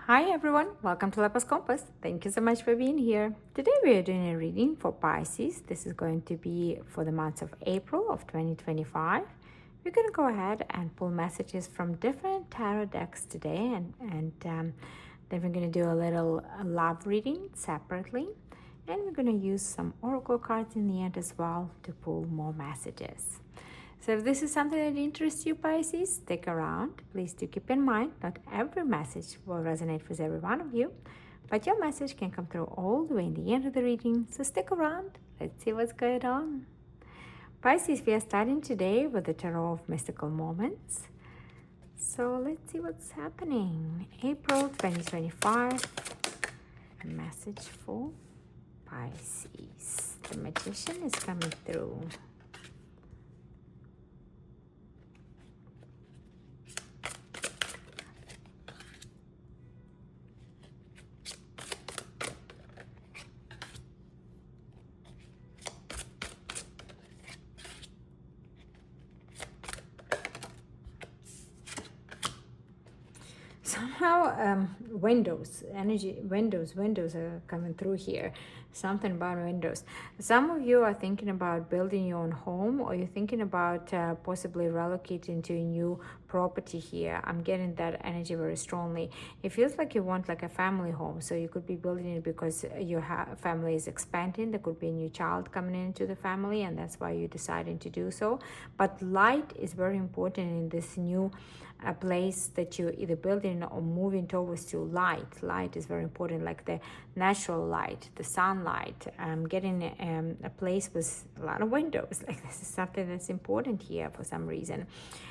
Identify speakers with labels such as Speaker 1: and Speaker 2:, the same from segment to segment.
Speaker 1: Hi everyone, welcome to Lifepath Compass. Thank you so much for being here. Today we are doing a reading for Pisces. This is going to be for the month of April of 2025. We're going to go ahead and pull messages from different tarot decks today and then we're going to do a little love reading separately. And we're going to use some oracle cards in the end as well to pull more messages. So if this is something that interests you, Pisces, stick around. Please do keep in mind, not every message will resonate with every one of you, but your message can come through all the way in the end of the reading, so stick around. Let's see what's going on. Pisces, we are starting today with the Tarot of Mystical Moments. So let's see what's happening. April 2025, a message for Pisces. The Magician is coming through. Somehow windows are coming through here. Something about windows. Some of you are thinking about building your own home, or you're thinking about possibly relocating to a new property here. I'm getting that energy very strongly. It feels like you want like a family home, so you could be building it because your family is expanding. There could be a new child coming into the family, and that's why you're deciding to do so. But light is very important in this new a place that you're either building or moving towards. To light is very important, like the natural light, the sunlight. Getting a place with a lot of windows, like this is something that's important here for some reason.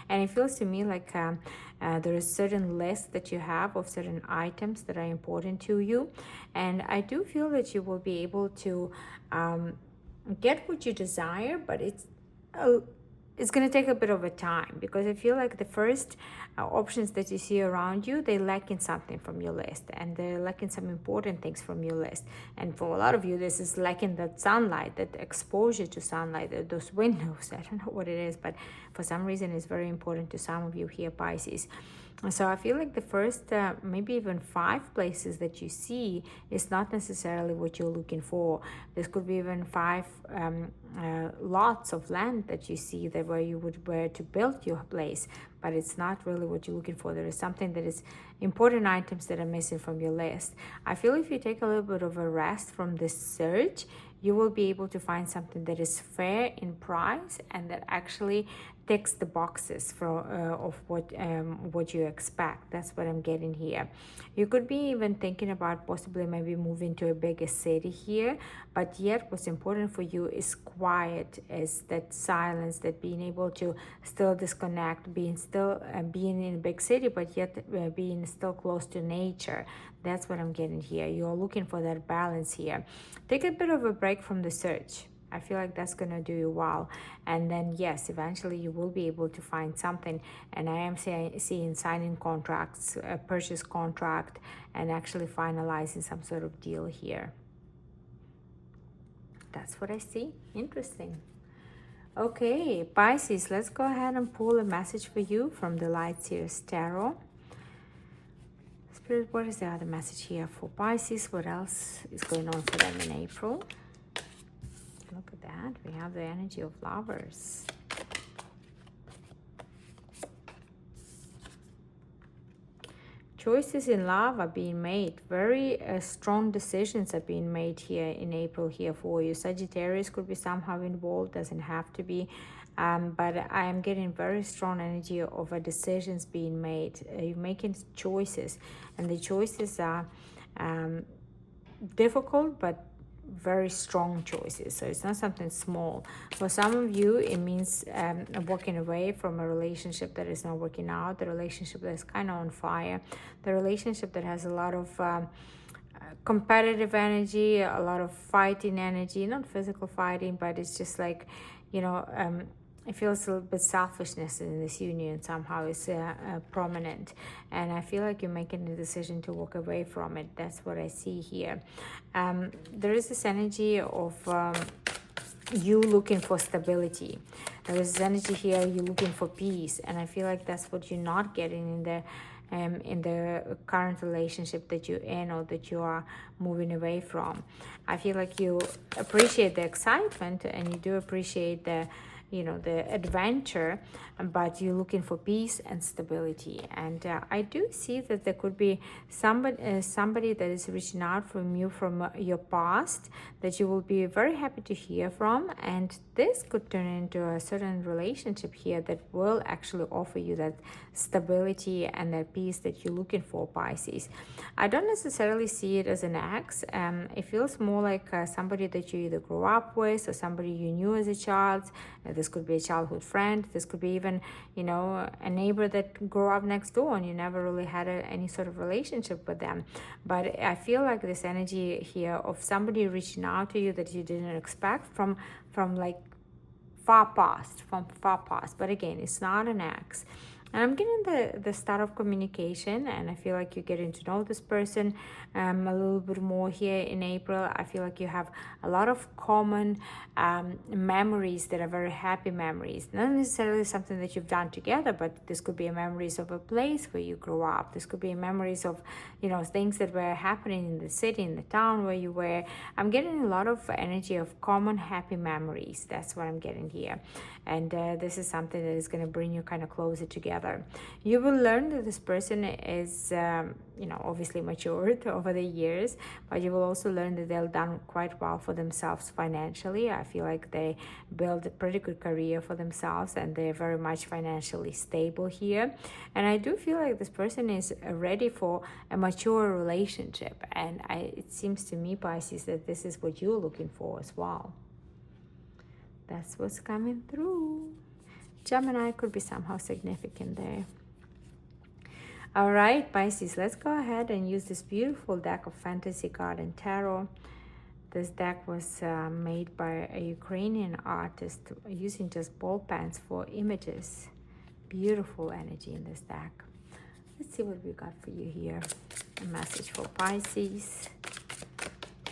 Speaker 1: And it feels to me like there is certain list that you have of certain items that are important to you, and I do feel that you will be able to get what you desire, but it's going to take a bit of a time, because I feel like the first options that you see around you, they lacking something from your list, and they're lacking some important things from your list. And for a lot of you, this is lacking that sunlight, that exposure to sunlight, those windows. I don't know what it is, but for some reason it's very important to some of you here, Pisces. So I feel like the first maybe even 5 places that you see is not necessarily what you're looking for. This could be even 5 lots of land that you see that where you would where to build your place, but it's not really what you're looking for. There is something that is important items that are missing from your list. I feel if you take a little bit of a rest from this search, you will be able to find something that is fair in price and that actually ticks the boxes for of what you expect. That's what I'm getting here. You could be even thinking about possibly maybe moving to a bigger city here, but yet what's important for you is quiet, is that silence, that being able to still disconnect, being in a big city, but yet being still close to nature. That's what I'm getting here. You're looking for that balance here. Take a bit of a break from the search. I feel like that's going to do you well. And then, yes, eventually you will be able to find something. And I am seeing signing contracts, a purchase contract, and actually finalizing some sort of deal here. That's what I see. Interesting. Okay, Pisces, let's go ahead and pull a message for you from the Light Series Tarot. Spirit, what is the other message here for Pisces? What else is going on for them in April? Look at that. We have the energy of Lovers. Choices in love are being made. Very strong decisions are being made here in April here for you. Sagittarius could be somehow involved. Doesn't have to be. But I am getting very strong energy of decisions being made. You're making choices. And the choices are difficult, but very strong choices. So it's not something small. For some of you, it means walking away from a relationship that is not working out, the relationship that is kind of on fire, the relationship that has a lot of competitive energy, a lot of fighting energy, not physical fighting, but it's just like, you know, it feels a little bit selfishness in this union somehow is prominent, and I feel like you're making the decision to walk away from it. That's what I see here. There is this energy of you looking for stability. There is energy here, you're looking for peace, and I feel like that's what you're not getting in the in the current relationship that you're in or that you are moving away from. I feel like you appreciate the excitement and you do appreciate the the adventure, but you're looking for peace and stability. And I do see that there could be somebody that is reaching out from you from your past that you will be very happy to hear from, and this could turn into a certain relationship here that will actually offer you that stability and that peace that you're looking for, Pisces. I don't necessarily see it as an ex. It feels more like somebody that you either grew up with or somebody you knew as a child. This could be a childhood friend. This could be even, a neighbor that grew up next door and you never really had any sort of relationship with them. But I feel like this energy here of somebody reaching out to you that you didn't expect from like far past. But again, it's not an ex. And I'm getting the start of communication, and I feel like you're getting to know this person a little bit more here in April. I feel like you have a lot of common memories that are very happy memories. Not necessarily something that you've done together, but this could be memories of a place where you grew up. This could be memories of, things that were happening in the city, in the town where you were. I'm getting a lot of energy of common happy memories. That's what I'm getting here. And this is something that is going to bring you kind of closer together. You will learn that this person is, obviously matured over the years, but you will also learn that they've done quite well for themselves financially. I feel like they built a pretty good career for themselves and they're very much financially stable here. And I do feel like this person is ready for a mature relationship. And it seems to me, Pisces, that this is what you're looking for as well. That's what's coming through. Gemini could be somehow significant there. All right, Pisces, let's go ahead and use this beautiful deck of Fantasy Garden Tarot. This deck was made by a Ukrainian artist using just ball pens for images. Beautiful energy in this deck. Let's see what we got for you here. A message for Pisces.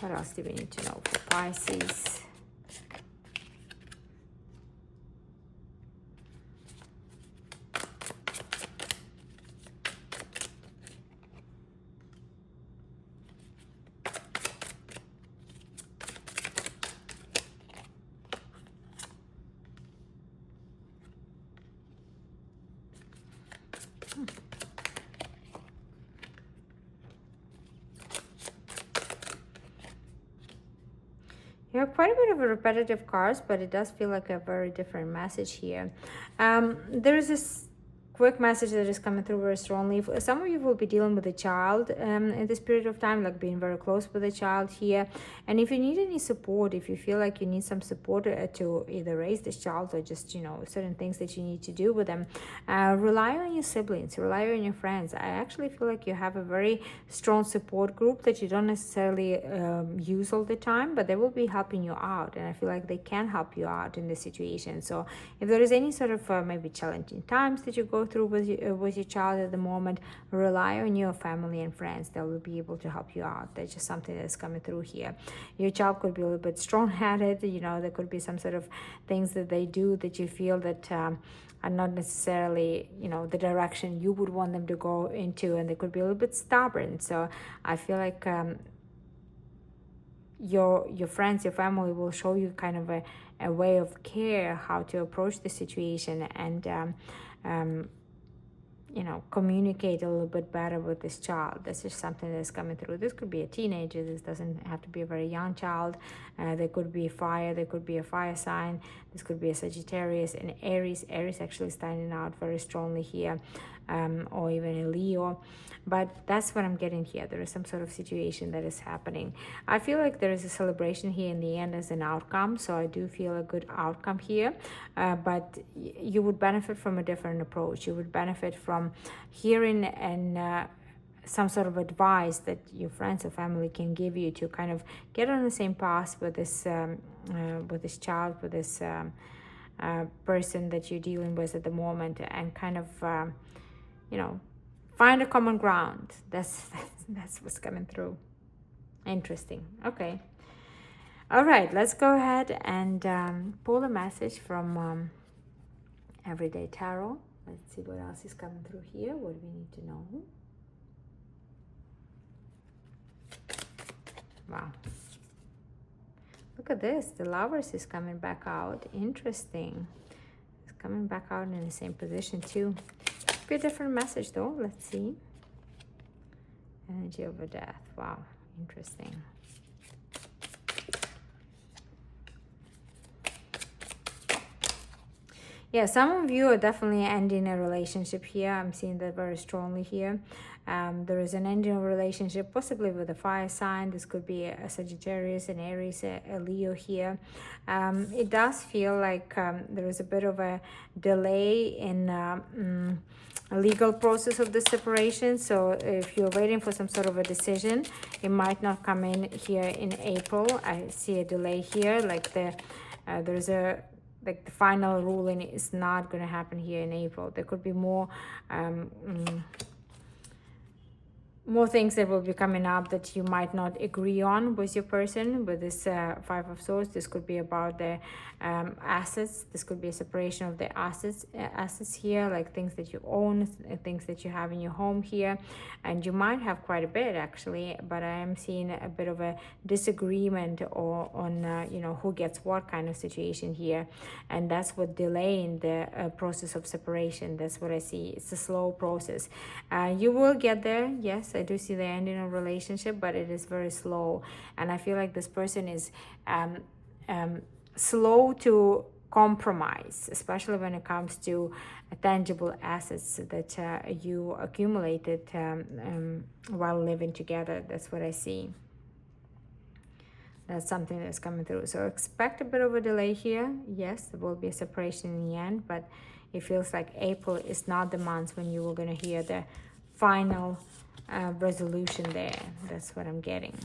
Speaker 1: What else do we need to know for Pisces? You have quite a bit of a repetitive cards, but it does feel like a very different message here. There is this quick message that is coming through very strongly. Some of you will be dealing with a child in this period of time, like being very close with a child here. And if you need any support, if you feel like you need some support to either raise this child or just, certain things that you need to do with them, rely on your siblings, rely on your friends. I actually feel like you have a very strong support group that you don't necessarily use all the time, but they will be helping you out. And I feel like they can help you out in this situation. So if there is any sort of maybe challenging times that you go through with your child at the moment, rely on your family and friends. They will be able to help you out. That's just something that's coming through here. Your child could be a little bit strong-headed. There could be some sort of things that they do that you feel that are not necessarily the direction you would want them to go into, and they could be a little bit stubborn. So I feel like your friends, your family will show you kind of a way of care, how to approach the situation, and communicate a little bit better with this child. This is something that's coming through. This could be a teenager. This doesn't have to be a very young child. There could be fire. There could be a fire sign. This could be a Sagittarius and Aries. Aries actually standing out very strongly here, or even a Leo. But that's what I'm getting here. There is some sort of situation that is happening. I feel like there is a celebration here in the end as an outcome. So I do feel a good outcome here. But you would benefit from a different approach. You would benefit from hearing and some sort of advice that your friends or family can give you to kind of get on the same path with this child, with this person that you're dealing with at the moment, and kind of find a common ground. That's what's coming through. Interesting. Okay. All right, let's go ahead and pull a message from Everyday Tarot. Let's see what else is coming through here. What do we need to know? Wow. Look at this. The Lovers is coming back out. Interesting. It's coming back out in the same position too. Could be a different message though. Let's see. Energy over death. Wow. Interesting. Yeah, some of you are definitely ending a relationship here. I'm seeing that very strongly here. There is an ending of a relationship, possibly with a fire sign. This could be a Sagittarius, an Aries, a Leo here. It does feel like there is a bit of a delay in a legal process of the separation. So if you're waiting for some sort of a decision, it might not come in here in April. I see a delay here, like there's a like the final ruling is not going to happen here in April. There could be more things that will be coming up that you might not agree on with your person. With this Five of Swords, this could be about the assets. This could be a separation of the assets here, like things that you own, things that you have in your home here. And you might have quite a bit actually, but I am seeing a bit of a disagreement on you know, who gets what kind of situation here. And that's what delaying the process of separation. That's what I see. It's a slow process. You will get there. Yes, I do see the ending of relationship, but it is very slow. And I feel like this person is slow to compromise, especially when it comes to tangible assets that you accumulated while living together. That's what I see. That's something that's coming through. So expect a bit of a delay here. Yes, there will be a separation in the end, but it feels like April is not the month when you were going to hear the final resolution there. That's what I'm getting.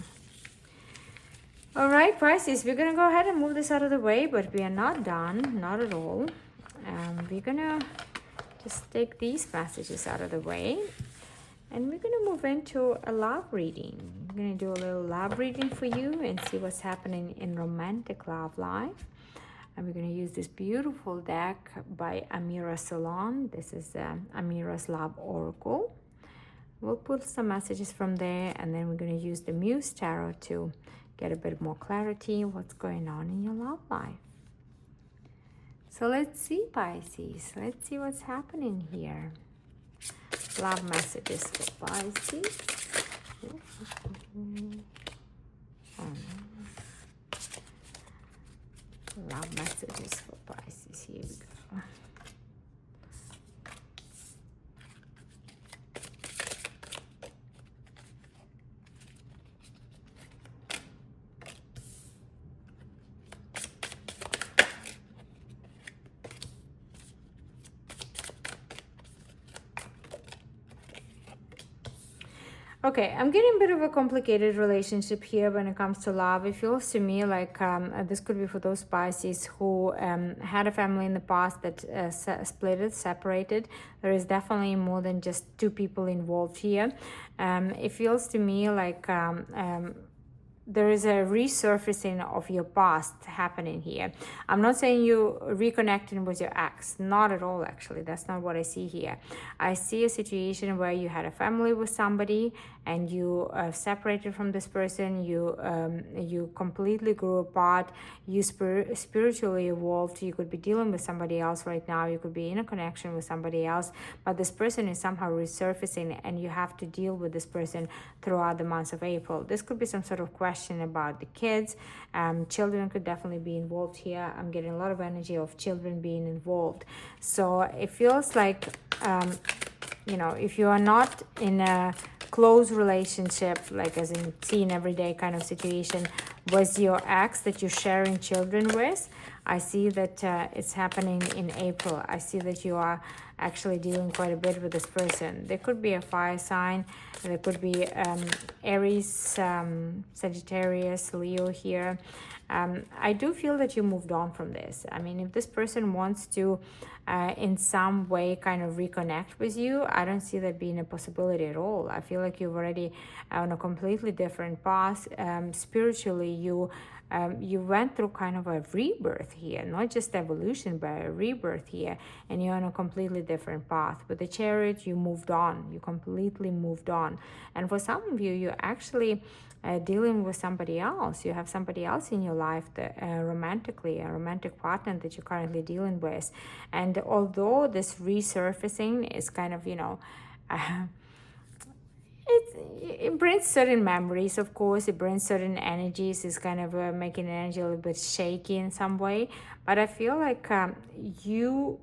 Speaker 1: All right, Pisces, we're gonna go ahead and move this out of the way, but we are not done, not at all. We're gonna just take these messages out of the way, and we're gonna move into a love reading. We're gonna do a little love reading for you and see what's happening in romantic love life. And we're gonna use this beautiful deck by Amira Salon. This is Amira's Love Oracle. We'll pull some messages from there, and then we're gonna use the Muse Tarot to get a bit more clarity what's going on in your love life. So let's see, Pisces. Let's see what's happening here. Love messages for Pisces. Love messages for Pisces. Here we go. Okay, I'm getting a bit of a complicated relationship here when it comes to love. It feels to me like this could be for those Pisces who had a family in the past that separated. There is definitely more than just two people involved here. It feels to me like there is a resurfacing of your past happening here. I'm not saying you reconnecting with your ex, not at all actually. That's not what I see here. I see a situation where you had a family with somebody and you separated from this person, you completely grew apart, you spiritually evolved. You could be dealing with somebody else right now, you could be in a connection with somebody else, but this person is somehow resurfacing and you have to deal with this person throughout the months of April. This could be some sort of question about the kids. Children could definitely be involved here. I'm getting a lot of energy of children being involved. So it feels like you know, if you are not in a close relationship, like as in seeing every day kind of situation with your ex that you're sharing children with, I see that it's happening in April. I see that you are actually dealing quite a bit with this person. There could be a fire sign. There could be Aries, Sagittarius, Leo here. I do feel that you moved on from this. I mean, if this person wants to in some way kind of reconnect with you, I don't see that being a possibility at all. I feel like you've already on a completely different path. Spiritually, you went through kind of a rebirth here, not just evolution, but a rebirth here, and you're on a completely different path. With the Chariot, you moved on, you completely moved on. And for some of you, you're actually dealing with somebody else. You have somebody else in your life that romantically, a romantic partner that you're currently dealing with. And although this resurfacing is kind of, it brings certain memories, of course. It brings certain energies. It's kind of making energy a little bit shaky in some way. But I feel like you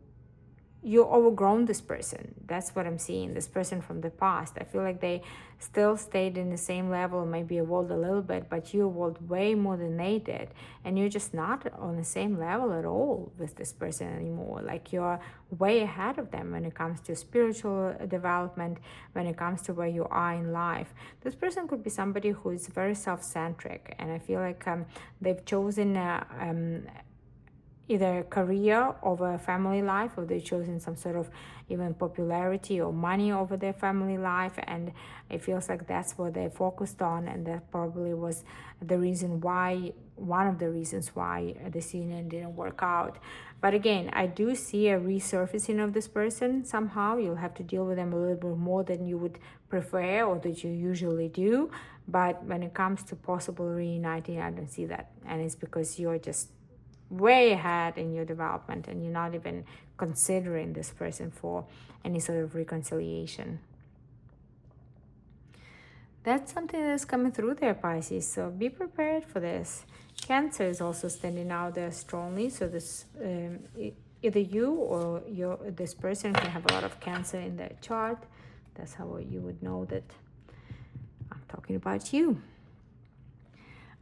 Speaker 1: overgrown this person. That's what I'm seeing. This person from the past. I feel like they still stayed in the same level, maybe evolved a little bit, but you evolved way more than they did. And you're just not on the same level at all with this person anymore. Like you're way ahead of them when it comes to spiritual development, when it comes to where you are in life. This person could be somebody who is very self-centric. And I feel like they've chosen either career over family life, or they've chosen some sort of even popularity or money over their family life, and it feels like that's what they focused on, and that probably was the reason why, one of the reasons why this union didn't work out. But again, I do see a resurfacing of this person somehow. You'll have to deal with them a little bit more than you would prefer or that you usually do, but when it comes to possible reuniting, I don't see that, and it's because you're just way ahead in your development and you're not even considering this person for any sort of reconciliation. That's something that's coming through there, Pisces, so be prepared for this. Cancer is also standing out there strongly, so this either you or this person can have a lot of Cancer in their chart. That's how you would know that I'm talking about you.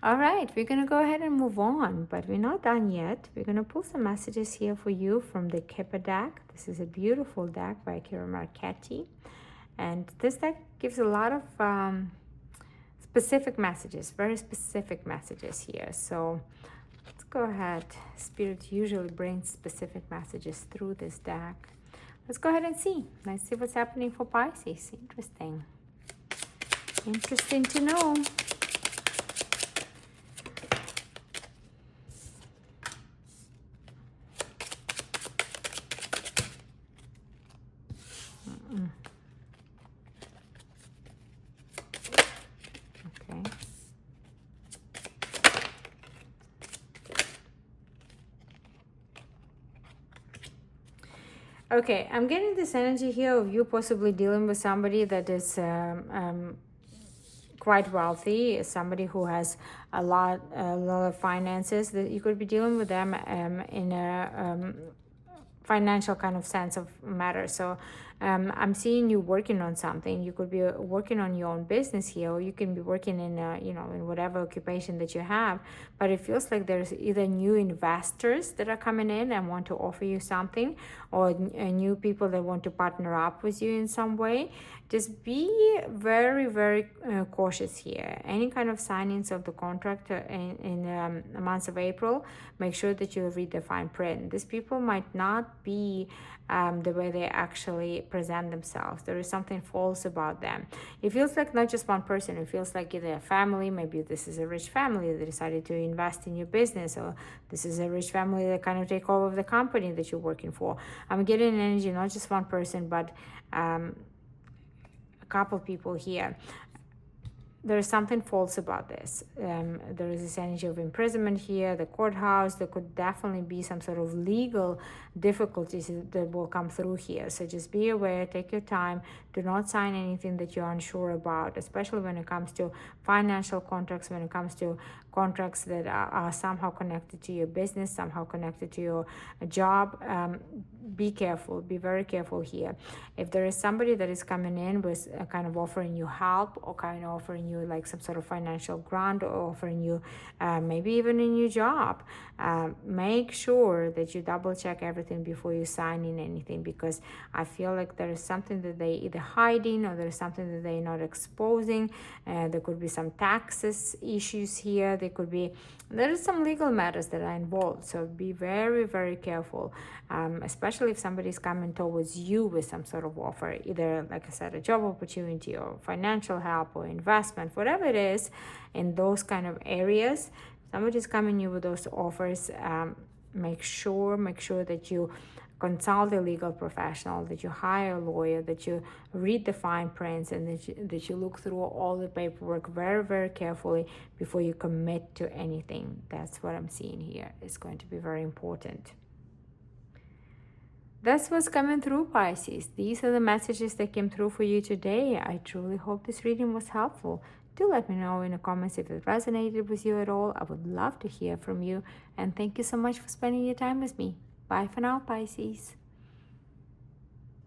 Speaker 1: All right, we're going to go ahead and move on, but we're not done yet. We're going to pull some messages here for you from the Kipper deck. This is a beautiful deck by Kira Marchetti. And this deck gives a lot of specific messages, very specific messages here. So let's go ahead. Spirit usually brings specific messages through this deck. Let's go ahead and see. Let's see what's happening for Pisces. Interesting. Interesting to know. Okay, I'm getting this energy here of you possibly dealing with somebody that is quite wealthy, somebody who has a lot of finances. That you could be dealing with them in a financial kind of sense of matter. So I'm seeing you working on something. You could be working on your own business here, or you can be working in in whatever occupation that you have. But it feels like there's either new investors that are coming in and want to offer you something, or new people that want to partner up with you in some way. Just be very, very cautious here. Any kind of signings of the contract in the month of April, make sure that you read the fine print. These people might not be the way they actually present themselves. There is something false about them. It feels like not just one person. It feels like either a family. Maybe this is a rich family that decided to invest in your business, or this is a rich family that kind of take over the company that you're working for. I'm getting an energy, not just one person, but a couple people here. There is something false about this. There is this energy of imprisonment here, the courthouse. There could definitely be some sort of legal difficulties that will come through here. So just be aware, take your time. Do not sign anything that you're unsure about, especially when it comes to financial contracts, when it comes to contracts that are somehow connected to your business, somehow connected to your job. Be careful, be very careful here. If there is somebody that is coming in with kind of offering you help, or kind of offering you like some sort of financial grant, or offering you maybe even a new job, make sure that you double check everything before you sign in anything, because I feel like there is something that they either hiding, or there's something that they're not exposing. There could be some taxes issues here. There are some legal matters that are involved, so be very, very careful, especially if somebody's coming towards you with some sort of offer, either, like I said, a job opportunity or financial help or investment, whatever it is. In those kind of areas, somebody's coming you with those offers. Make sure that you consult a legal professional, that you hire a lawyer, that you read the fine prints, and that you look through all the paperwork very, very carefully before you commit to anything. That's what I'm seeing here. It's going to be very important. That's what's coming through, Pisces. These are the messages that came through for you today. I truly hope this reading was helpful. Do let me know in the comments if it resonated with you at all. I would love to hear from you. And thank you so much for spending your time with me. Bye for now, Pisces.